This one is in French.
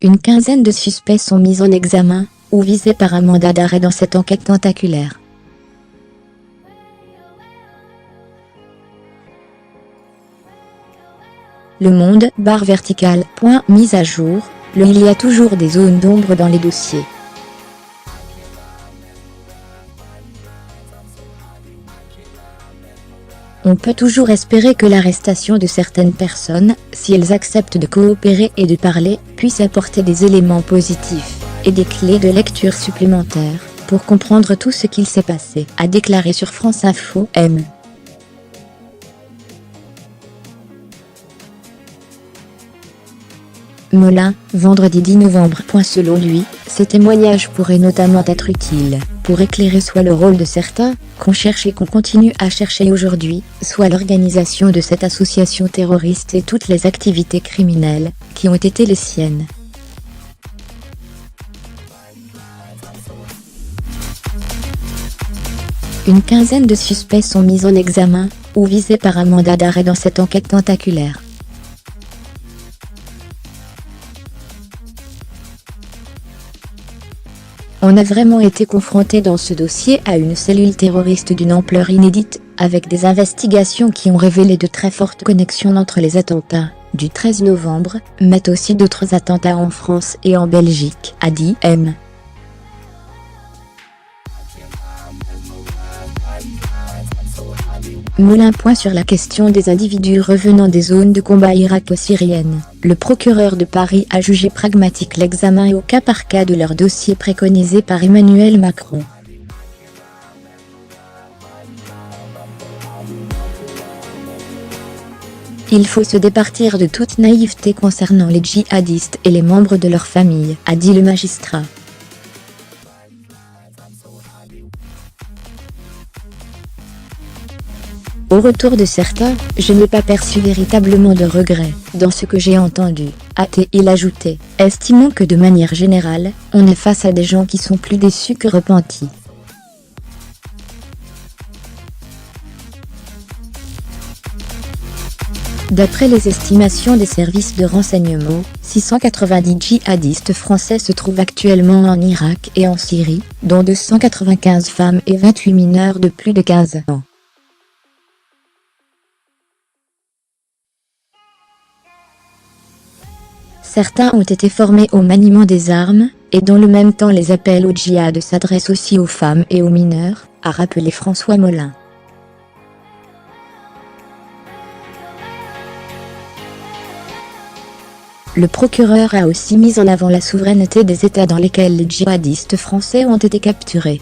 Une quinzaine de suspects sont mis en examen, ou visés par un mandat d'arrêt dans cette enquête tentaculaire. Le Monde, barre verticale, point, mise à jour, il y a toujours des zones d'ombre dans les dossiers. On peut toujours espérer que l'arrestation de certaines personnes, si elles acceptent de coopérer et de parler, puisse apporter des éléments positifs, et des clés de lecture supplémentaires, pour comprendre tout ce qu'il s'est passé, a déclaré sur France Info M. Molin, vendredi 10 novembre. Selon lui, ces témoignages pourraient notamment être utiles pour éclairer soit le rôle de certains, qu'on cherche et qu'on continue à chercher aujourd'hui, soit l'organisation de cette association terroriste et toutes les activités criminelles qui ont été les siennes. Une quinzaine de suspects sont mis en examen, ou visés par un mandat d'arrêt dans cette enquête tentaculaire. On a vraiment été confronté dans ce dossier à une cellule terroriste d'une ampleur inédite, avec des investigations qui ont révélé de très fortes connexions entre les attentats du 13 novembre, mais aussi d'autres attentats en France et en Belgique, a dit M. Molin. Sur la question des individus revenant des zones de combat irako-syriennes, le procureur de Paris a jugé pragmatique l'examen au cas par cas de leur dossier préconisé par Emmanuel Macron. Il faut se départir de toute naïveté concernant les djihadistes et les membres de leur famille, a dit le magistrat. Au retour de certains, je n'ai pas perçu véritablement de regret dans ce que j'ai entendu, a-t-il ajouté, estimant que de manière générale, on est face à des gens qui sont plus déçus que repentis. D'après les estimations des services de renseignement, 690 djihadistes français se trouvent actuellement en Irak et en Syrie, dont 295 femmes et 28 mineurs de plus de 15 ans. Certains ont été formés au maniement des armes, et dans le même temps les appels au djihad s'adressent aussi aux femmes et aux mineurs, a rappelé François Molin. Le procureur a aussi mis en avant la souveraineté des États dans lesquels les djihadistes français ont été capturés.